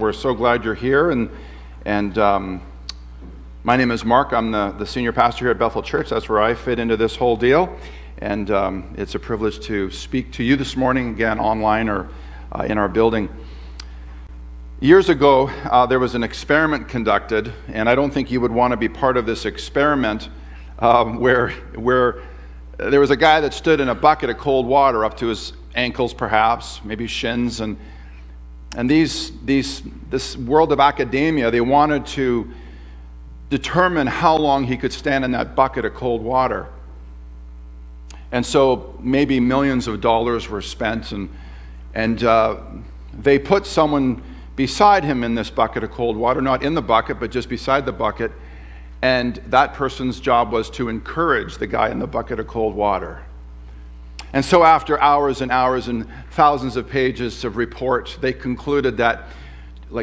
we're so glad you're here. And my name is Mark. I'm the senior pastor here at Bethel Church. That's where I fit into this whole deal. And it's a privilege to speak to you this morning, again, online or in our building. Years ago, there was an experiment conducted, and I don't think you would want to be part of this experiment where there was a guy that stood in a bucket of cold water up to his ankles, perhaps, maybe shins, and this world of academia, they wanted to determine how long he could stand in that bucket of cold water. And so maybe millions of dollars were spent, and they put someone beside him in this bucket of cold water, not in the bucket, but just beside the bucket, and that person's job was to encourage the guy in the bucket of cold water. And so after hours and hours and thousands of pages of reports, they concluded that,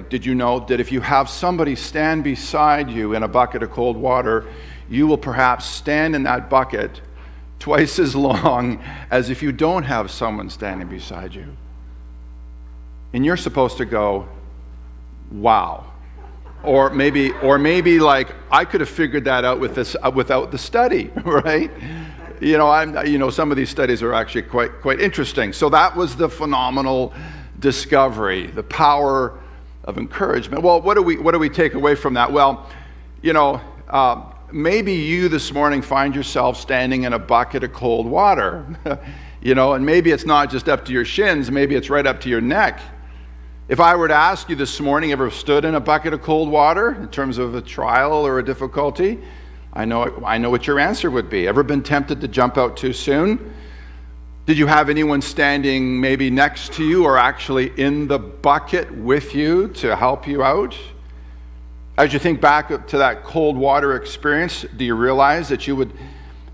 did you know that if you have somebody stand beside you in a bucket of cold water, you will perhaps stand in that bucket twice as long as if you don't have someone standing beside you. And you're supposed to go, wow. Or maybe I could have figured that out without the study, right? Some of these studies are actually quite interesting. So that was the phenomenal discovery, the power of encouragement. Well, what do we take away from that? Well, maybe you this morning find yourself standing in a bucket of cold water, and maybe it's not just up to your shins, maybe it's right up to your neck. If I were to ask you this morning, ever stood in a bucket of cold water in terms of a trial or a difficulty? I know what your answer would be. Ever been tempted to jump out too soon? Did you have anyone standing maybe next to you or actually in the bucket with you to help you out? As you think back to that cold water experience, do you realize that you would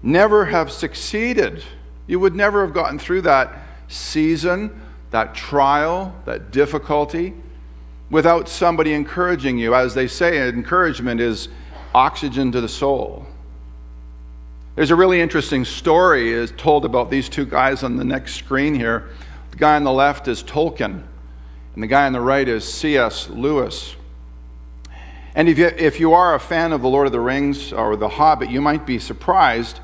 never have succeeded? You would never have gotten through that season, that trial, that difficulty, without somebody encouraging you. As they say, encouragement is oxygen to the soul. There's a really interesting story is told about these two guys on the next screen here. The guy on the left is Tolkien, and the guy on the right is C.S. Lewis. And if you are a fan of The Lord of the Rings or The Hobbit, you might be surprised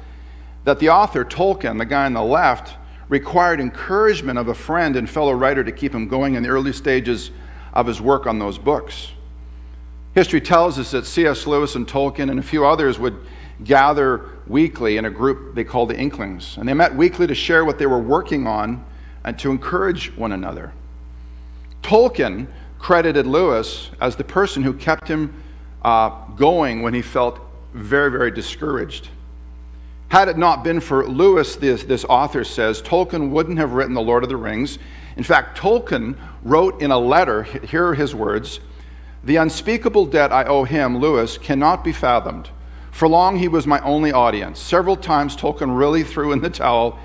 that the author, Tolkien, the guy on the left, required encouragement of a friend and fellow writer to keep him going in the early stages of his work on those books. History tells us that C.S. Lewis and Tolkien and a few others would gather weekly in a group they called the Inklings. And they met weekly to share what they were working on and to encourage one another. Tolkien credited Lewis as the person who kept him going when he felt very, very discouraged. Had it not been for Lewis, this author says, Tolkien wouldn't have written The Lord of the Rings. In fact, Tolkien wrote in a letter, here are his words, "The unspeakable debt I owe him, Lewis, cannot be fathomed. For long he was my only audience. Several times Tolkien really threw in the towel,"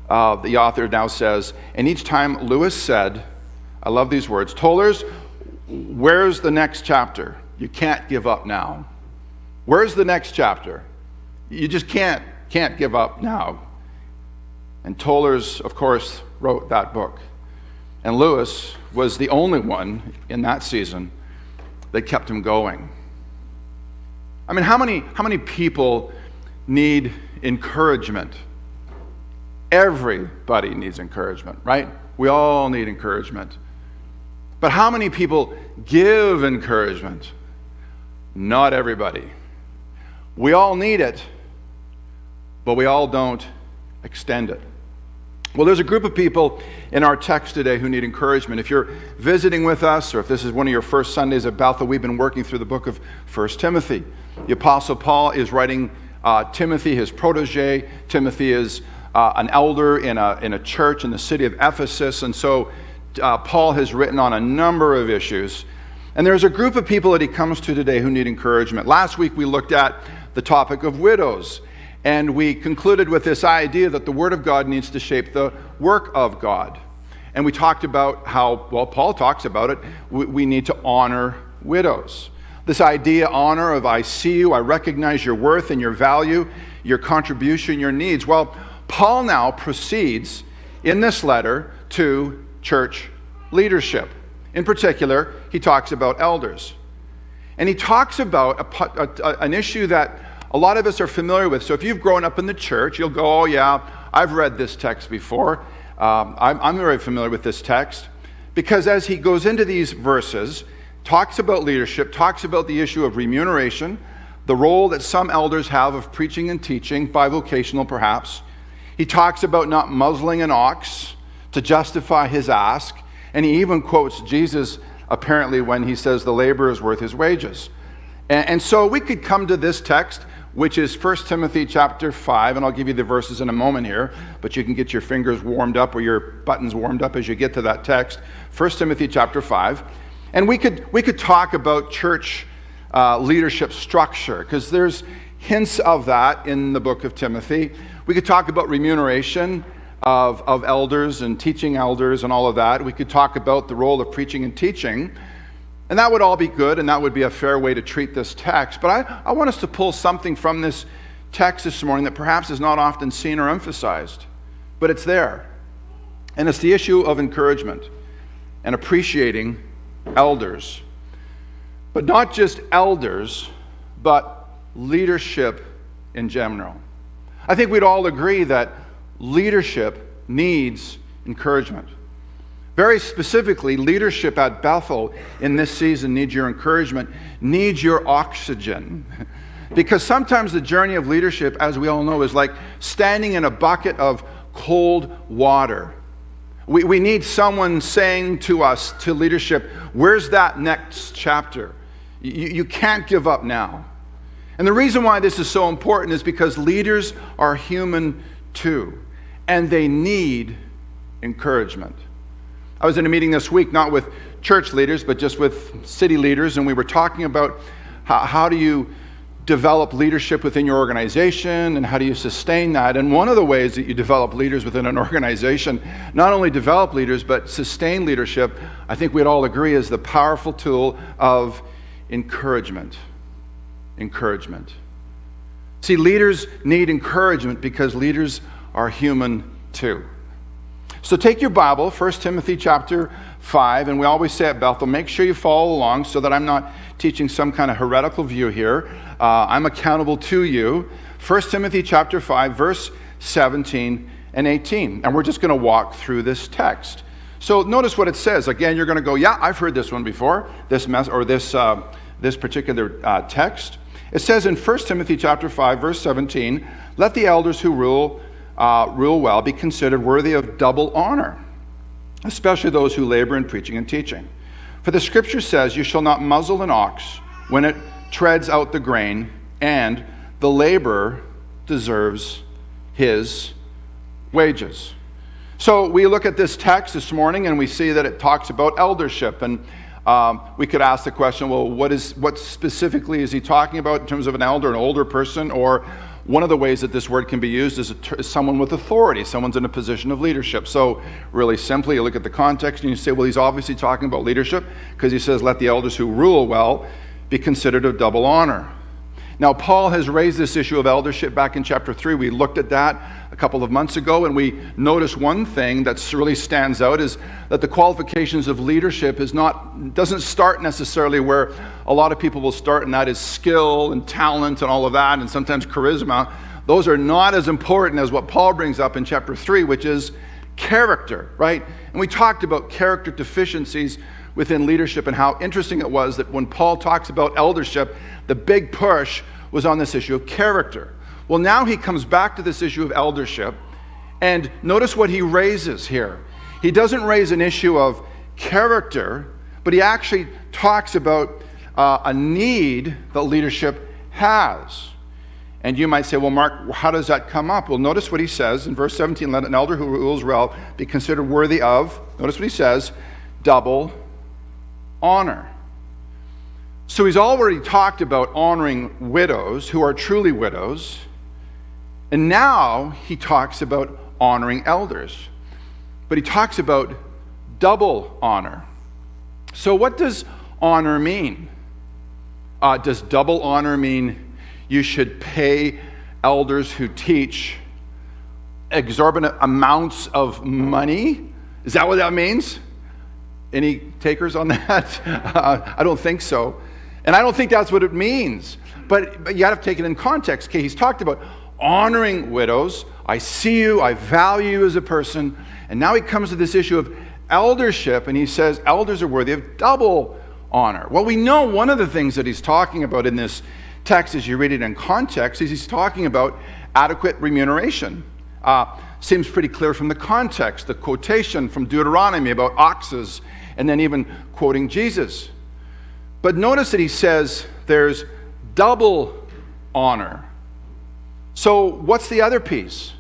the author now says, and each time Lewis said, I love these words, "Tollers, where's the next chapter? You can't give up now. Where's the next chapter? You just can't give up now." And Tollers, of course, wrote that book. And Lewis was the only one in that season that kept him going. I mean, how many people need encouragement? Everybody needs encouragement, right? We all need encouragement. But how many people give encouragement? Not everybody. We all need it, but we all don't extend it. Well, there's a group of people in our text today who need encouragement. If you're visiting with us, or if this is one of your first Sundays at Bethel, we've been working through the book of 1 Timothy. The Apostle Paul is writing Timothy, his protege. Timothy is an elder in a church in the city of Ephesus, and so Paul has written on a number of issues. And there's a group of people that he comes to today who need encouragement. Last week we looked at the topic of widows. And we concluded with this idea that the Word of God needs to shape the work of God. And we talked about how, well, Paul talks about it, we need to honor widows. This idea, honor of I see you, I recognize your worth and your value, your contribution, your needs. Well, Paul now proceeds in this letter to church leadership. In particular, he talks about elders. And he talks about an issue that a lot of us are familiar with. So if you've grown up in the church, you'll go, oh yeah, I've read this text before. I'm very familiar with this text. Because as he goes into these verses, talks about leadership, talks about the issue of remuneration, the role that some elders have of preaching and teaching, bivocational perhaps. He talks about not muzzling an ox to justify his ask. And he even quotes Jesus apparently when he says the laborer is worth his wages. And so we could come to this text, which is 1 Timothy chapter 5, and I'll give you the verses in a moment here, but you can get your fingers warmed up or your buttons warmed up as you get to that text. 1 Timothy chapter 5. And we could talk about church leadership structure, because there's hints of that in the book of Timothy. We could talk about remuneration of elders and teaching elders and all of that. We could talk about the role of preaching and teaching. And that would all be good, and that would be a fair way to treat this text. But I want us to pull something from this text this morning that perhaps is not often seen or emphasized, but it's there. And it's the issue of encouragement and appreciating elders. But not just elders, but leadership in general. I think we'd all agree that leadership needs encouragement. Very specifically, leadership at Bethel in this season needs your encouragement, needs your oxygen. Because sometimes the journey of leadership, as we all know, is like standing in a bucket of cold water. We need someone saying to us, to leadership, where's that next chapter? You can't give up now. And the reason why this is so important is because leaders are human too, and they need encouragement. I was in a meeting this week, not with church leaders, but just with city leaders, and we were talking about how do you develop leadership within your organization, and how do you sustain that? And one of the ways that you develop leaders within an organization, not only develop leaders, but sustain leadership, I think we'd all agree, is the powerful tool of encouragement. Encouragement. See, leaders need encouragement because leaders are human too. So take your Bible, 1 Timothy chapter 5, and we always say at Bethel, make sure you follow along so that I'm not teaching some kind of heretical view here. I'm accountable to you. 1 Timothy chapter 5, verse 17 and 18. And we're just going to walk through this text. So notice what it says. Again, you're going to go, yeah, I've heard this one before, this particular text. It says in 1 Timothy chapter 5, verse 17, let the elders who rule well be considered worthy of double honor, especially those who labor in preaching and teaching. For the scripture says, you shall not muzzle an ox when it treads out the grain, and the laborer deserves his wages. So we look at this text this morning and we see that it talks about eldership, and we could ask the question, well, what specifically is he talking about in terms of an elder, an older person? Or one of the ways that this word can be used is someone with authority, someone's in a position of leadership. So really simply, you look at the context and you say, well, he's obviously talking about leadership because he says, let the elders who rule well be considered of double honor. Now, Paul has raised this issue of eldership back in chapter 3. We looked at that a couple of months ago, and we noticed one thing that really stands out is that the qualifications of leadership doesn't start necessarily where a lot of people will start, and that is skill and talent and all of that, and sometimes charisma. Those are not as important as what Paul brings up in chapter 3, which is character, right? And we talked about character deficiencies within leadership and how interesting it was that when Paul talks about eldership, the big push was on this issue of character. Well, now he comes back to this issue of eldership, and notice what he raises here. He doesn't raise an issue of character, but he actually talks about a need that leadership has. And you might say, well, Mark, how does that come up? Well, notice what he says in verse 17, let an elder who rules well be considered worthy of, notice what he says, double honor. So he's already talked about honoring widows who are truly widows, and now he talks about honoring elders. But he talks about double honor. So what does honor mean? Does double honor mean you should pay elders who teach exorbitant amounts of money? Is that what that means? Any takers on that? I don't think so. And I don't think that's what it means. But you got to take it in context. Okay, he's talked about honoring widows. I see you, I value you as a person. And now he comes to this issue of eldership, and he says elders are worthy of double honor. Well, we know one of the things that he's talking about in this text, as you read it in context, is he's talking about adequate remuneration. Seems pretty clear from the context, the quotation from Deuteronomy about oxes, and then even quoting Jesus. But notice that he says there's double honor. So what's the other piece?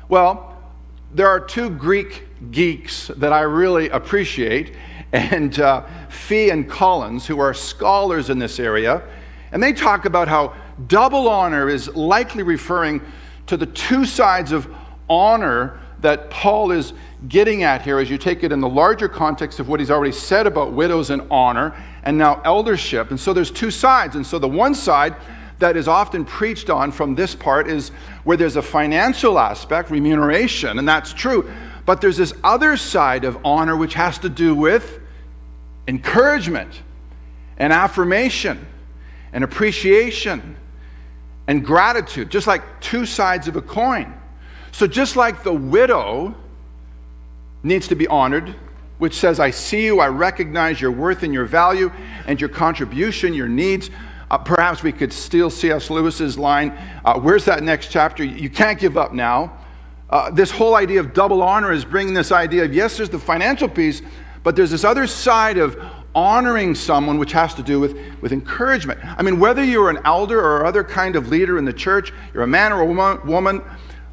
Well, there are two Greek geeks that I really appreciate, and Fee and Collins, who are scholars in this area, and they talk about how double honor is likely referring to the two sides of honor that Paul is getting at here as you take it in the larger context of what he's already said about widows and honor and now eldership. And so there's two sides. And so the one side that is often preached on from this part is where there's a financial aspect, remuneration, and that's true. But there's this other side of honor which has to do with encouragement and affirmation and appreciation and gratitude, just like two sides of a coin. So just like the widow needs to be honored, which says, I see you, I recognize your worth and your value and your contribution, your needs. Perhaps we could steal C.S. Lewis's line, where's that next chapter? You can't give up now. This whole idea of double honor is bringing this idea of, yes, there's the financial piece, but there's this other side of honoring someone which has to do with encouragement. I mean, whether you're an elder or other kind of leader in the church, you're a man or a woman,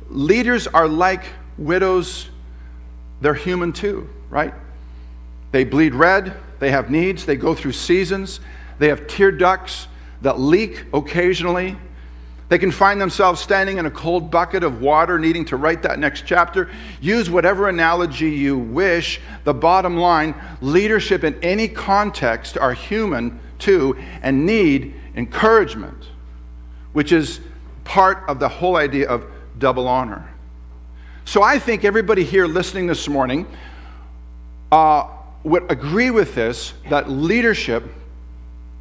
leaders are like widows. They're human too, right? They bleed red, they have needs, they go through seasons, they have tear ducts that leak occasionally. They can find themselves standing in a cold bucket of water needing to write that next chapter. Use whatever analogy you wish. The bottom line, leadership in any context are human too and need encouragement, which is part of the whole idea of double honor. So I think everybody here listening this morning would agree with this, that leadership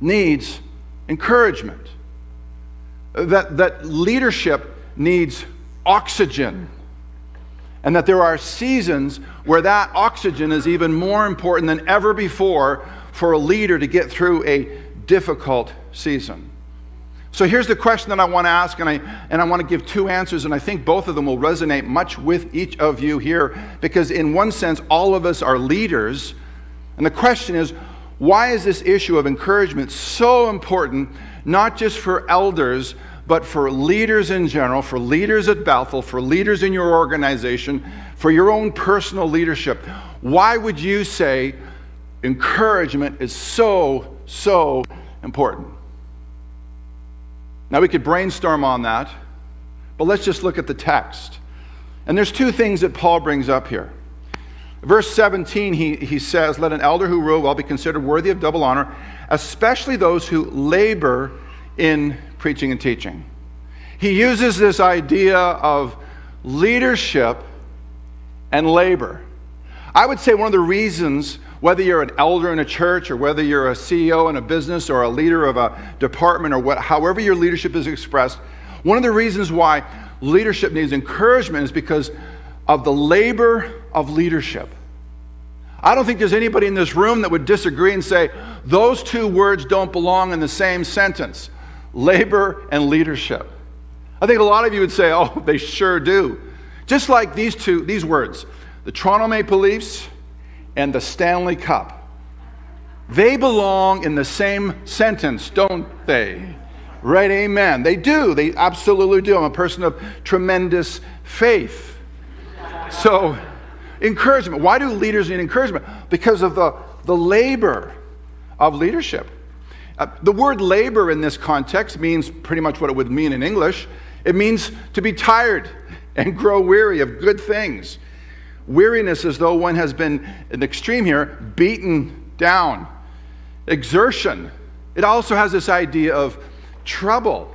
needs encouragement. That leadership needs oxygen. And that there are seasons where that oxygen is even more important than ever before for a leader to get through a difficult season. So here's the question that I want to ask, and I want to give two answers, and I think both of them will resonate much with each of you here, because in one sense, all of us are leaders. And the question is, why is this issue of encouragement so important, not just for elders, but for leaders in general, for leaders at Bethel, for leaders in your organization, for your own personal leadership? Why would you say encouragement is so, so important? Now, we could brainstorm on that, but let's just look at the text. And there's two things that Paul brings up here. Verse 17, he says, let an elder who rule well be considered worthy of double honor, especially those who labor in preaching and teaching. He uses this idea of leadership and labor. I would say one of the reasons, whether you're an elder in a church or whether you're a CEO in a business or a leader of a department or however your leadership is expressed, one of the reasons why leadership needs encouragement is because of the labor of leadership. I don't think there's anybody in this room that would disagree and say those two words don't belong in the same sentence, labor and leadership. I think a lot of you would say, oh, they sure do. Just like these words, the Toronto Maple Leafs and the Stanley Cup. They belong in the same sentence, don't they? Right, amen. They do. They absolutely do. I'm a person of tremendous faith. So, encouragement. Why do leaders need encouragement? Because of the labor of leadership. The word labor in this context means pretty much what it would mean in English. It means to be tired and grow weary of good things. Weariness as though one has been, in the extreme here, beaten down. Exertion. It also has this idea of trouble.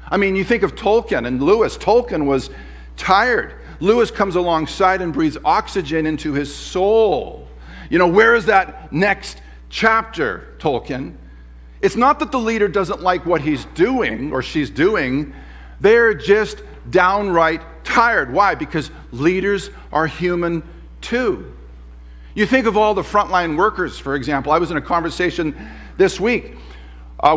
I mean, you think of Tolkien and Lewis. Tolkien was tired. Lewis comes alongside and breathes oxygen into his soul. Where is that next chapter, Tolkien? It's not that the leader doesn't like what he's doing or she's doing. They're just downright tired. Why? Because leaders are human too. You think of all the frontline workers, for example. I was in a conversation this week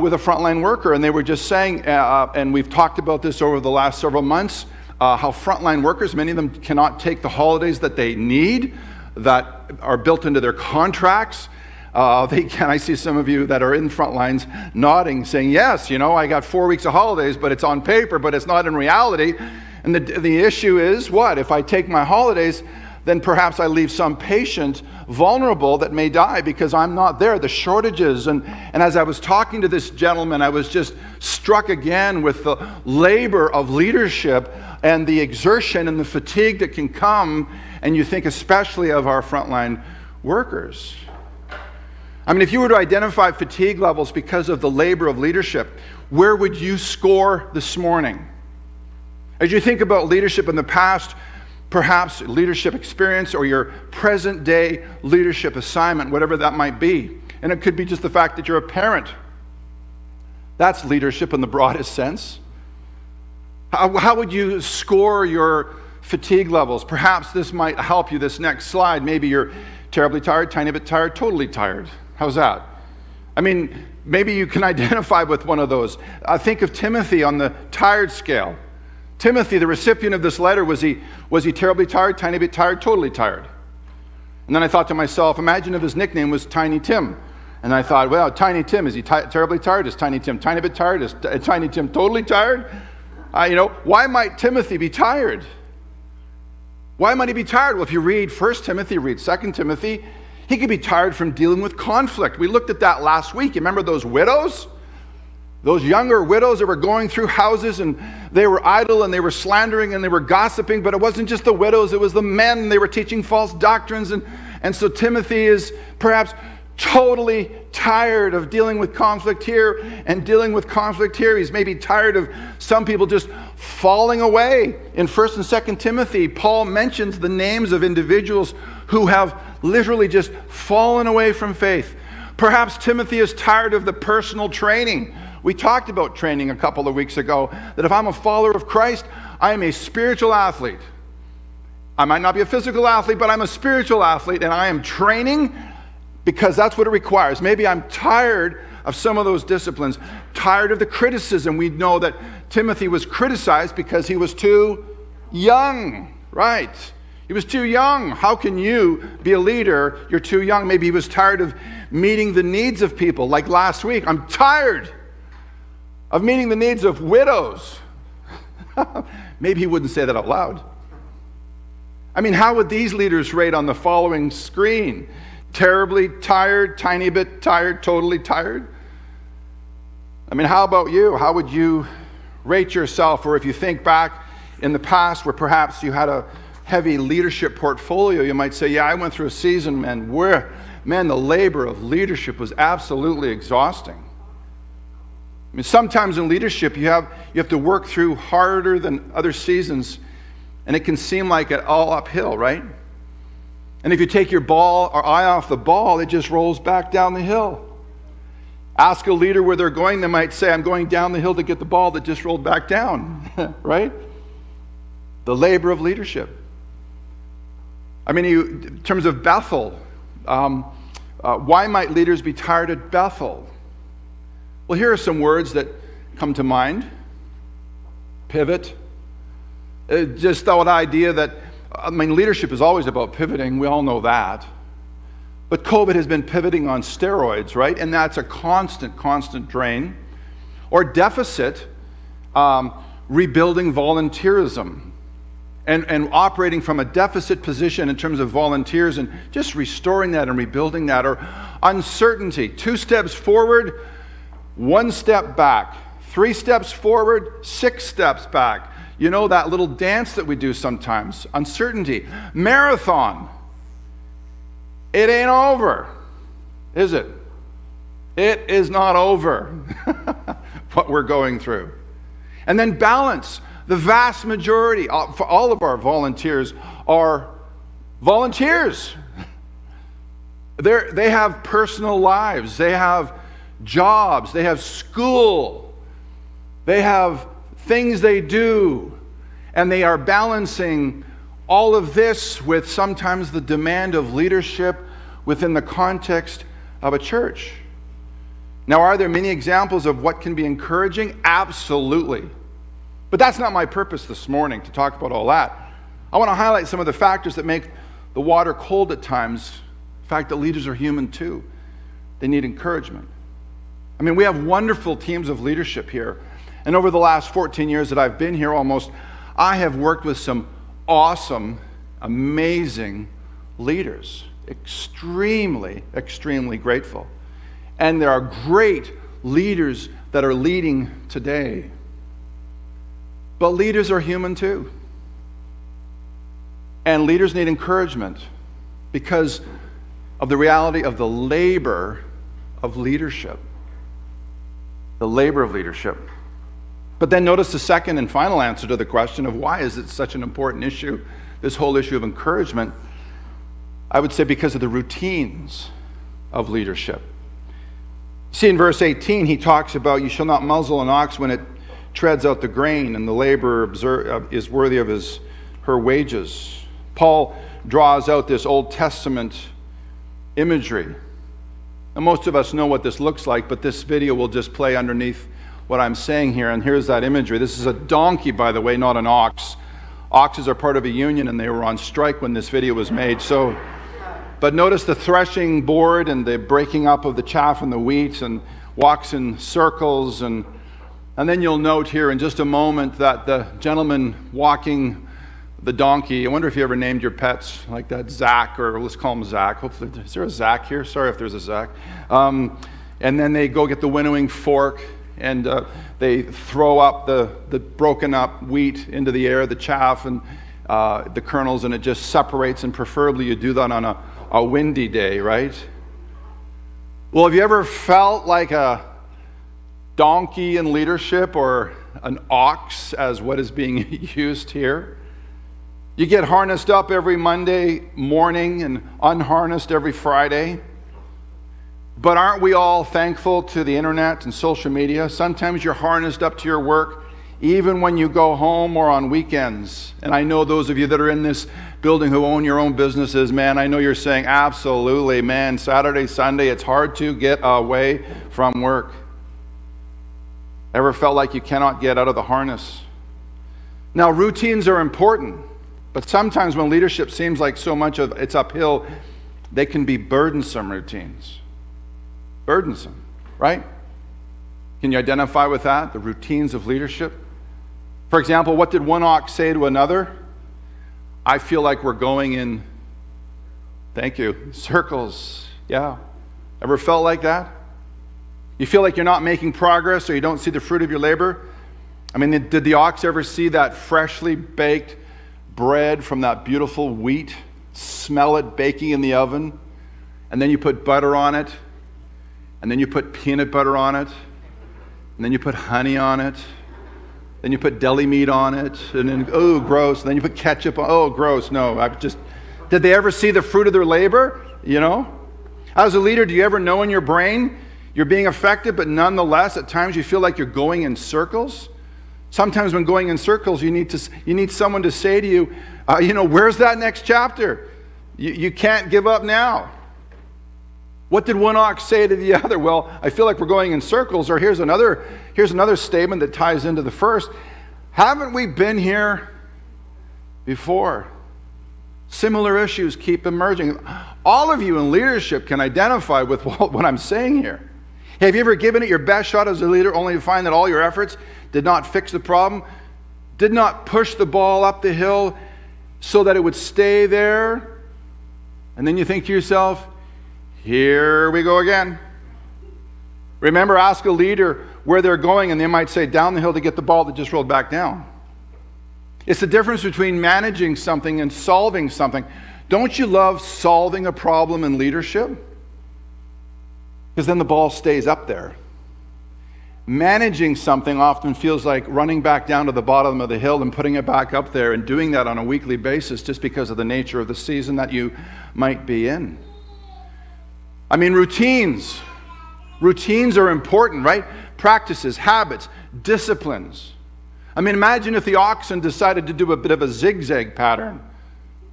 with a frontline worker, and they were just saying, and we've talked about this over the last several months, how frontline workers, many of them cannot take the holidays that they need, that are built into their contracts. I see some of you that are in front lines nodding, saying, yes, I got 4 weeks of holidays, but it's on paper, but it's not in reality. And the issue is, what? If I take my holidays, then perhaps I leave some patient vulnerable that may die because I'm not there. The shortages. And as I was talking to this gentleman, I was just struck again with the labor of leadership and the exertion and the fatigue that can come. And you think especially of our frontline workers. I mean, if you were to identify fatigue levels because of the labor of leadership, where would you score this morning? As you think about leadership in the past, perhaps leadership experience or your present day leadership assignment, whatever that might be. And it could be just the fact that you're a parent. That's leadership in the broadest sense. How would you score your fatigue levels? Perhaps this might help you, this next slide. Maybe you're terribly tired, tiny bit tired, totally tired. How's that? I mean, maybe you can identify with one of those. Think of Timothy on the tired scale. Timothy, the recipient of this letter, was he terribly tired, tiny bit tired, totally tired? And then I thought to myself, imagine if his nickname was Tiny Tim. And I thought, well, Tiny Tim, is he terribly tired? Is Tiny Tim tiny bit tired? Is Tiny Tim totally tired? Why might Timothy be tired? Why might he be tired? Well, if you read 1 Timothy, read 2 Timothy, he could be tired from dealing with conflict. We looked at that last week. You remember those widows? Those younger widows that were going through houses and they were idle and they were slandering and they were gossiping, but it wasn't just the widows, it was the men. They were teaching false doctrines. And so Timothy is perhaps totally tired of dealing with conflict here and dealing with conflict here. He's maybe tired of some people just falling away. In 1 and 2 Timothy, Paul mentions the names of individuals who have literally just fallen away from faith. Perhaps Timothy is tired of the personal training. We talked about training a couple of weeks ago, that if I'm a follower of Christ, I am a spiritual athlete. I might not be a physical athlete, but I'm a spiritual athlete, and I am training because that's what it requires. Maybe I'm tired of some of those disciplines, tired of the criticism. We know that Timothy was criticized because he was too young, right? He was too young. How can you be a leader? You're too young. Maybe he was tired of meeting the needs of people, like last week. I'm tired of meeting the needs of widows. Maybe he wouldn't say that out loud. I mean, how would these leaders rate on the following screen? Terribly tired, tiny bit tired, totally tired? I mean, how about you? How would you rate yourself? Or if you think back in the past where perhaps you had a heavy leadership portfolio, you might say, yeah, I went through a season, man, the labor of leadership was absolutely exhausting. I mean, sometimes in leadership, you have to work through harder than other seasons, and it can seem like it all uphill, right? And if you take your eye off the ball, it just rolls back down the hill. Ask a leader where they're going, they might say, I'm going down the hill to get the ball that just rolled back down, right? The labor of leadership. I mean, in terms of Bethel, why might leaders be tired at Bethel? Well, here are some words that come to mind. Pivot. Just that idea that, leadership is always about pivoting. We all know that. But COVID has been pivoting on steroids, right? And that's a constant drain. Or deficit, rebuilding volunteerism. And operating from a deficit position in terms of volunteers and just restoring that and rebuilding that. Or uncertainty. 2 steps forward, 1 step back. 3 steps forward, 6 steps back. You know that little dance that we do sometimes. Uncertainty. Marathon. It ain't over, is it? It is not over what we're going through. And then balance. The vast majority, for all of our volunteers, are volunteers. They have personal lives. They have jobs. They have school. They have things they do. And they are balancing all of this with sometimes the demand of leadership within the context of a church. Now, are there many examples of what can be encouraging? Absolutely. But that's not my purpose this morning, to talk about all that. I want to highlight some of the factors that make the water cold at times. The fact that leaders are human too. They need encouragement. I mean, we have wonderful teams of leadership here. And over the last 14 years that I've been here almost, I have worked with some awesome, amazing leaders. Extremely, extremely grateful. And there are great leaders that are leading today. But leaders are human too. And leaders need encouragement because of the reality of the labor of leadership. The labor of leadership. But then notice the second and final answer to the question of why is it such an important issue, this whole issue of encouragement. I would say because of the routines of leadership. See, in verse 18, he talks about, you shall not muzzle an ox when it treads out the grain, and the laborer is worthy of her wages. Paul draws out this Old Testament imagery. And most of us know what this looks like, but this video will just play underneath what I'm saying here. And here's that imagery. This is a donkey, by the way, not an ox. Oxes are part of a union, and they were on strike when this video was made. But notice the threshing board and the breaking up of the chaff and the wheat, and walks in circles. And then you'll note here in just a moment that the gentleman walking the donkey, I wonder if you ever named your pets like that, Zach, or let's call him Zach. Hopefully, is there a Zach here? Sorry if there's a Zach. And then they go get the winnowing fork, and they throw up the broken up wheat into the air, the chaff and the kernels, and it just separates, and preferably you do that on a windy day, right? Well, have you ever felt like a donkey in leadership, or an ox as what is being used here? You get harnessed up every Monday morning and unharnessed every Friday. But aren't we all thankful to the internet and social media? Sometimes you're harnessed up to your work even when you go home or on weekends. And I know those of you that are in this building who own your own businesses, man, I know you're saying, absolutely, man, Saturday, Sunday, it's hard to get away from work. Ever felt like you cannot get out of the harness? Now, routines are important, but sometimes when leadership seems like so much of it's uphill, they can be burdensome routines. Burdensome, right? Can you identify with that, the routines of leadership? For example, what did one ox say to another? I feel like we're going in, thank you, circles. Yeah. Ever felt like that? You feel like you're not making progress, or you don't see the fruit of your labor? I mean, did the ox ever see that freshly baked bread from that beautiful wheat? Smell it baking in the oven, and then you put butter on it, and then you put peanut butter on it, and then you put honey on it, then you put deli meat on it, and then, oh, gross, and then you put ketchup on, oh, gross, no, did they ever see the fruit of their labor? You know? As a leader, do you ever know in your brain you're being effective, but nonetheless, at times you feel like you're going in circles? Sometimes when going in circles, you need someone to say to you, where's that next chapter? You can't give up now. What did one ox say to the other? Well, I feel like we're going in circles. Or here's another statement that ties into the first. Haven't we been here before? Similar issues keep emerging. All of you in leadership can identify with what I'm saying here. Have you ever given it your best shot as a leader only to find that all your efforts did not fix the problem, did not push the ball up the hill so that it would stay there? And then you think to yourself, here we go again. Remember, ask a leader where they're going, and they might say down the hill to get the ball that just rolled back down. It's the difference between managing something and solving something. Don't you love solving a problem in leadership? Because then the ball stays up there. Managing something often feels like running back down to the bottom of the hill and putting it back up there, and doing that on a weekly basis just because of the nature of the season that you might be in. I mean, routines. Routines are important, right? Practices, habits, disciplines. I mean, imagine if the oxen decided to do a bit of a zigzag pattern.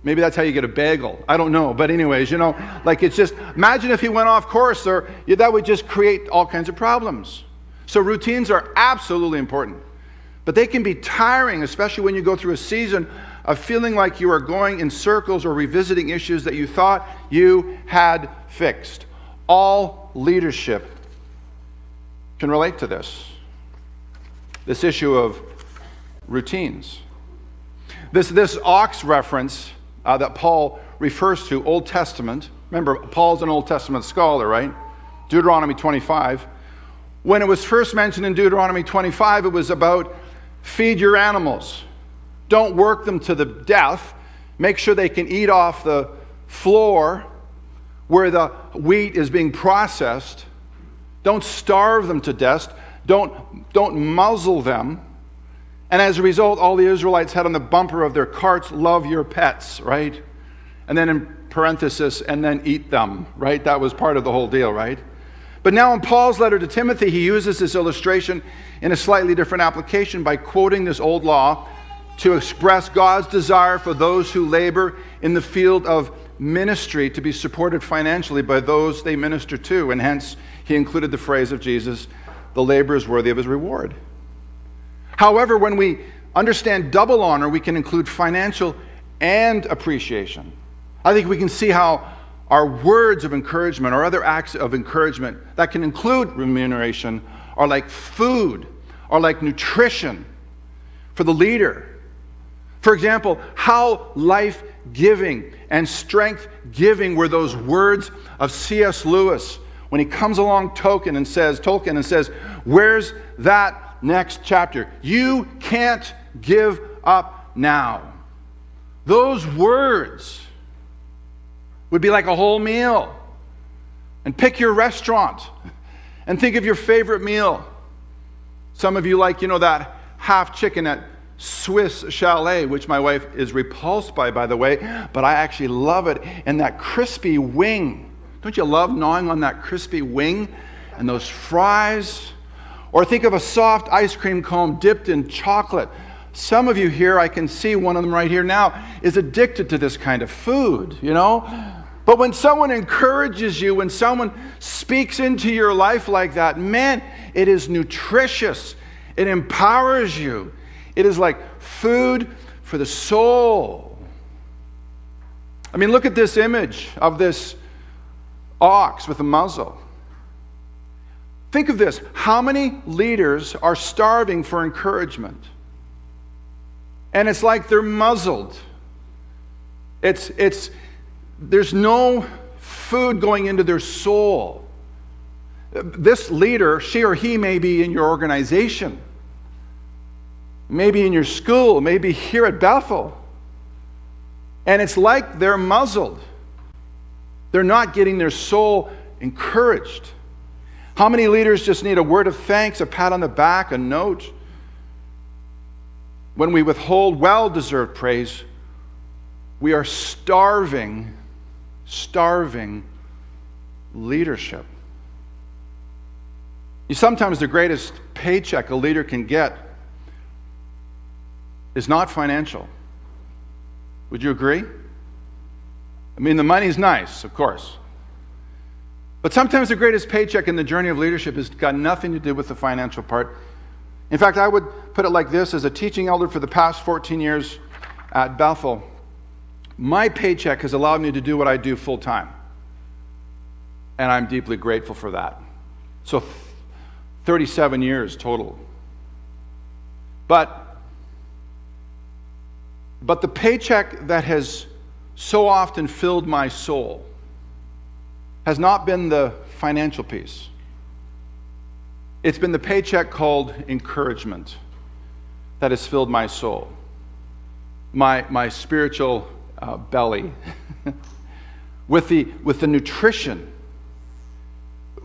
Maybe that's how you get a bagel. I don't know. But anyways, like it's just, imagine if he went off course, or that would just create all kinds of problems. So routines are absolutely important. But they can be tiring, especially when you go through a season of feeling like you are going in circles or revisiting issues that you thought you had fixed. All leadership can relate to this issue of routines. This ox reference that Paul refers to, Old Testament. Remember, Paul's an Old Testament scholar, right? Deuteronomy 25. When it was first mentioned in Deuteronomy 25, it was about feed your animals. Don't work them to the death. Make sure they can eat off the floor where the wheat is being processed. Don't starve them to death. Don't muzzle them. And as a result, all the Israelites had on the bumper of their carts, love your pets, right? And then in parenthesis, and then eat them, right? That was part of the whole deal, right? But now in Paul's letter to Timothy, he uses this illustration in a slightly different application by quoting this old law to express God's desire for those who labor in the field of ministry to be supported financially by those they minister to. And hence, he included the phrase of Jesus, the labor is worthy of his reward. However, when we understand double honor, we can include financial and appreciation. I think we can see how our words of encouragement or other acts of encouragement that can include remuneration are like food, or like nutrition for the leader. For example, how life-giving and strength-giving were those words of C.S. Lewis when he comes along Tolkien and says, where's that next chapter? You can't give up now. Those words would be like a whole meal. And pick your restaurant and think of your favorite meal. Some of you like, that half chicken at Swiss Chalet, which my wife is repulsed by the way, but I actually love it. And that crispy wing. Don't you love gnawing on that crispy wing and those fries? Or think of a soft ice cream cone dipped in chocolate. Some of you here, I can see one of them right here now, is addicted to this kind of food, But when someone encourages you, when someone speaks into your life like that, man, it is nutritious. It empowers you. It is like food for the soul. I mean, look at this image of this ox with a muzzle. Think of this. How many leaders are starving for encouragement? And it's like they're muzzled. There's no food going into their soul. This leader, she or he may be in your organization, maybe in your school, maybe here at Bethel. And it's like they're muzzled. They're not getting their soul encouraged. How many leaders just need a word of thanks, a pat on the back, a note? When we withhold well-deserved praise, we are starving leadership. Sometimes the greatest paycheck a leader can get is not financial. Would you agree? I mean, the money's nice, of course. But sometimes the greatest paycheck in the journey of leadership has got nothing to do with the financial part. In fact, I would put it like this: as a teaching elder for the past 14 years at Bethel, my paycheck has allowed me to do what I do full time. And I'm deeply grateful for that. So 37 years total. But the paycheck that has so often filled my soul has not been the financial piece. It's been the paycheck called encouragement that has filled my soul, my spiritual belly, with the nutrition,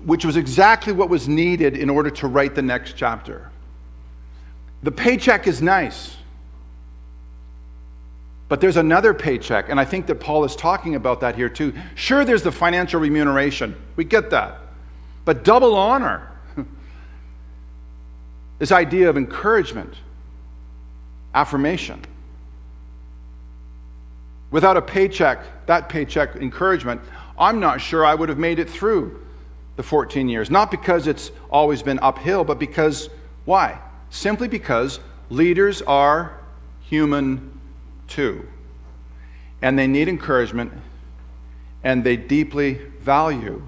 which was exactly what was needed in order to write the next chapter. The paycheck is nice. But there's another paycheck, and I think that Paul is talking about that here too. Sure, there's the financial remuneration. We get that. But double honor. This idea of encouragement, affirmation. Without a paycheck, that paycheck encouragement, I'm not sure I would have made it through the 14 years. Not because it's always been uphill, but because, why? Simply because leaders are human too. And they need encouragement, and they deeply value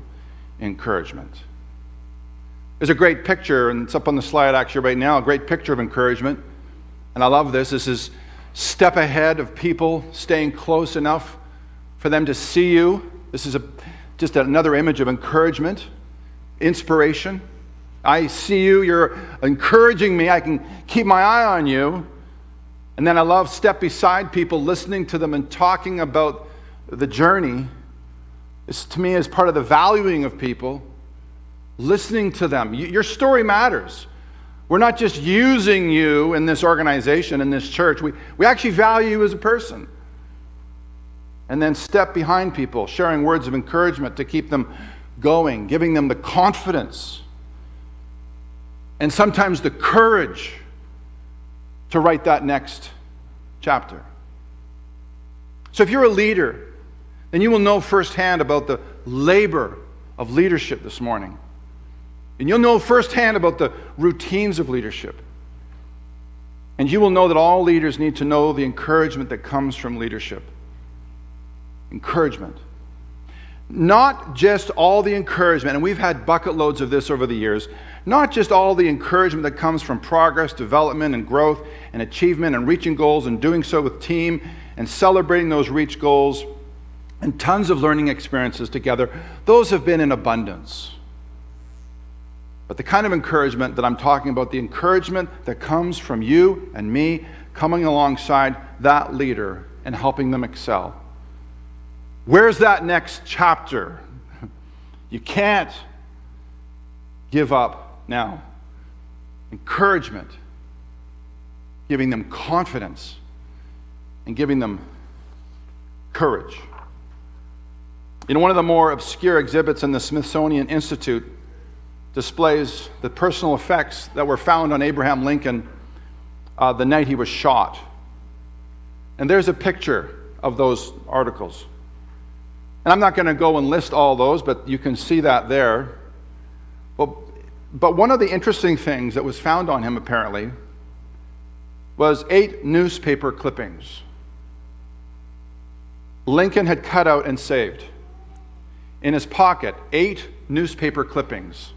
encouragement. There's a great picture, and it's up on the slide actually right now, a great picture of encouragement. And I love this. This is step ahead of people staying close enough for them to see you. This is just another image of encouragement, inspiration. I see you, you're encouraging me, I can keep my eye on you. And then I love step beside people, listening to them and talking about the journey. This to me is part of the valuing of people, listening to them. Your story matters. We're not just using you in this organization, in this church. We actually value you as a person. And then step behind people, sharing words of encouragement to keep them going, giving them the confidence and sometimes the courage to write that next chapter. So if you're a leader, then you will know firsthand about the labor of leadership this morning. And you'll know firsthand about the routines of leadership. And you will know that all leaders need to know the encouragement that comes from leadership. Encouragement. Not just all the encouragement, and we've had bucket loads of this over the years, not just all the encouragement that comes from progress, development, and growth, and achievement, and reaching goals, and doing so with team, and celebrating those reached goals, and tons of learning experiences together. Those have been in abundance. But the kind of encouragement that I'm talking about, the encouragement that comes from you and me coming alongside that leader and helping them excel. Where's that next chapter? You can't give up now. Encouragement, giving them confidence, and giving them courage. You know, one of the more obscure exhibits in the Smithsonian Institute displays the personal effects that were found on Abraham Lincoln the night he was shot. And there's a picture of those articles. And I'm not going to go and list all those, but you can see that there. But one of the interesting things that was found on him, apparently, was 8 newspaper clippings Lincoln had cut out and saved. In his pocket, 8 newspaper clippings.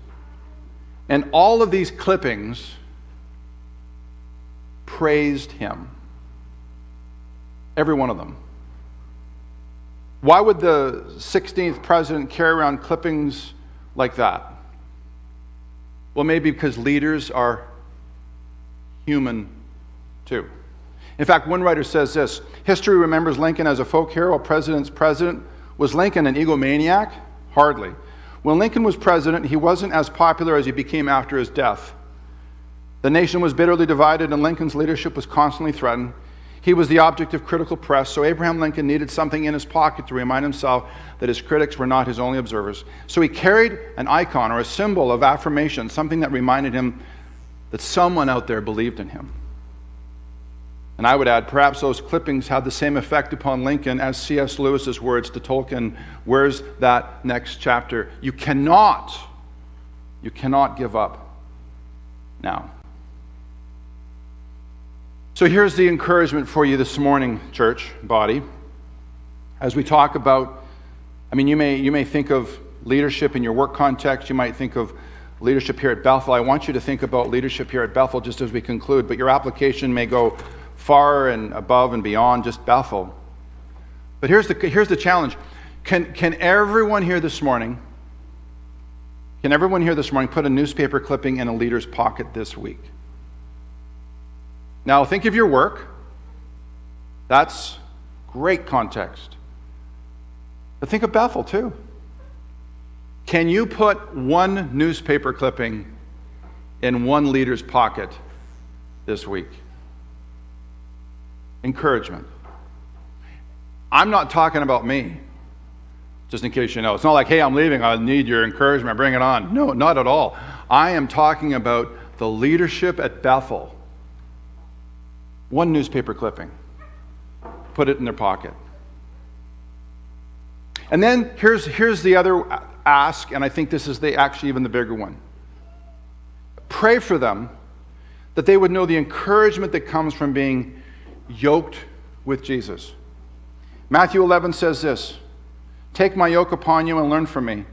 And all of these clippings praised him. Every one of them. Why would the 16th president carry around clippings like that? Well, maybe because leaders are human too. In fact, one writer says this: history remembers Lincoln as a folk hero, a president's president. Was Lincoln an egomaniac? Hardly. When Lincoln was president, he wasn't as popular as he became after his death. The nation was bitterly divided, and Lincoln's leadership was constantly threatened. He was the object of critical press, so Abraham Lincoln needed something in his pocket to remind himself that his critics were not his only observers. So he carried an icon or a symbol of affirmation, something that reminded him that someone out there believed in him. And I would add, perhaps those clippings had the same effect upon Lincoln as C.S. Lewis's words to Tolkien, "Where's that next chapter?" You cannot give up now. So here's the encouragement for you this morning, church body. As we talk about, you may think of leadership in your work context. You might think of leadership here at Bethel. I want you to think about leadership here at Bethel just as we conclude, but your application may go far and above and beyond just Bethel. But here's the challenge. Can everyone here this morning put a newspaper clipping in a leader's pocket this week? Now, think of your work. That's great context. But think of Bethel, too. Can you put one newspaper clipping in one leader's pocket this week? Encouragement. I'm not talking about me, just in case you know. It's not like, hey, I'm leaving, I need your encouragement, bring it on. No, not at all. I am talking about the leadership at Bethel. One newspaper clipping. Put it in their pocket. And then here's the other ask, and I think this is actually even the bigger one. Pray for them that they would know the encouragement that comes from being yoked with Jesus. Matthew 11 says this, "Take my yoke upon you and learn from me,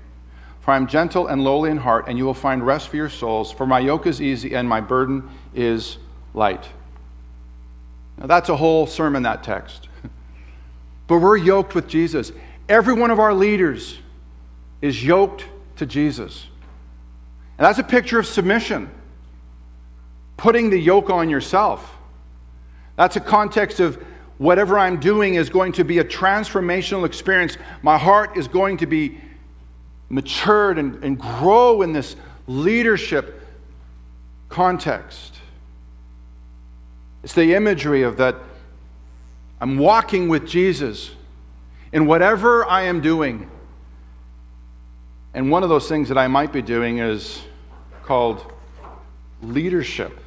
for I am gentle and lowly in heart, and you will find rest for your souls, for my yoke is easy and my burden is light." Now that's a whole sermon, that text. But we're yoked with Jesus. Every one of our leaders is yoked to Jesus. And that's a picture of submission. Putting the yoke on yourself. That's a context of whatever I'm doing is going to be a transformational experience. My heart is going to be matured and grow in this leadership context. It's the imagery of that I'm walking with Jesus in whatever I am doing. And one of those things that I might be doing is called leadership.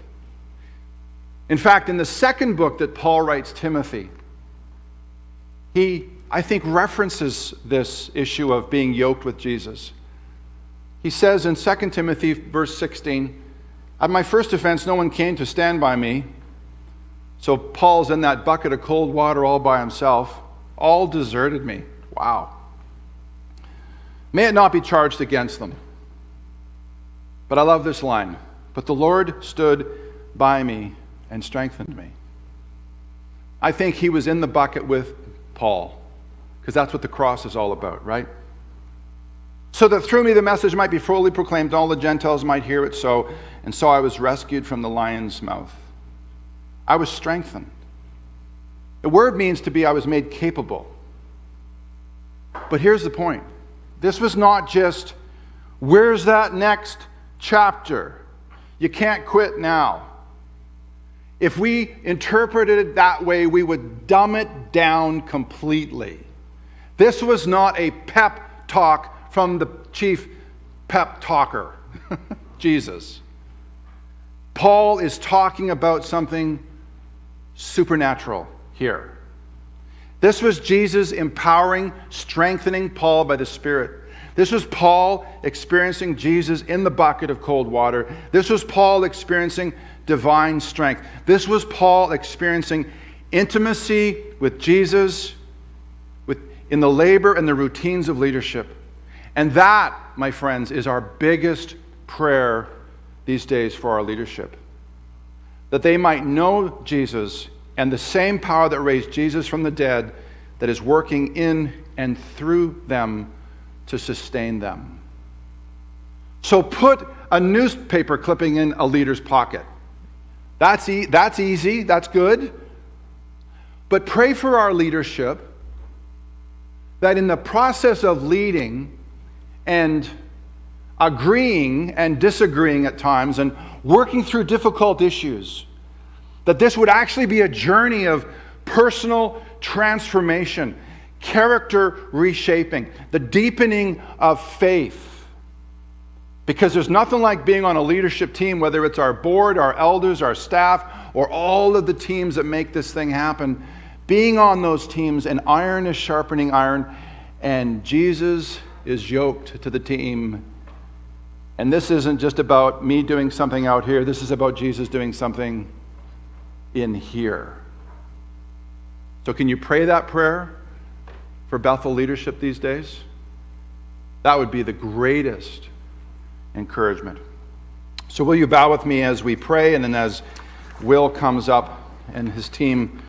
In fact, in the second book that Paul writes Timothy, he, I think, references this issue of being yoked with Jesus. He says in 2 Timothy verse 16, "At my first offense no one came to stand by me." So Paul's in that bucket of cold water all by himself. All deserted me. Wow. "May it not be charged against them." But I love this line. "But the Lord stood by me and strengthened me." I think he was in the bucket with Paul, because that's what the cross is all about, right? "So that through me the message might be fully proclaimed, all the Gentiles might hear it so, and so I was rescued from the lion's mouth." I was strengthened. The word means to be, I was made capable. But here's the point. This was not just, where's that next chapter? You can't quit now. If we interpreted it that way, we would dumb it down completely. This was not a pep talk from the chief pep talker, Jesus. Paul is talking about something supernatural here. This was Jesus empowering, strengthening Paul by the Spirit. This was Paul experiencing Jesus in the bucket of cold water. This was Paul experiencing divine strength. This was Paul experiencing intimacy with Jesus in the labor and the routines of leadership. And that, my friends, is our biggest prayer these days for our leadership. That they might know Jesus and the same power that raised Jesus from the dead that is working in and through them to sustain them. So put a newspaper clipping in a leader's pocket. That's easy, that's good. But pray for our leadership that in the process of leading and agreeing and disagreeing at times and working through difficult issues, that this would actually be a journey of personal transformation, character reshaping, the deepening of faith. Because there's nothing like being on a leadership team, whether it's our board, our elders, our staff, or all of the teams that make this thing happen. Being on those teams, and iron is sharpening iron, and Jesus is yoked to the team. And this isn't just about me doing something out here. This is about Jesus doing something in here. So can you pray that prayer for Bethel leadership these days? That would be the greatest encouragement. So will you bow with me as we pray, and then as Will comes up and his team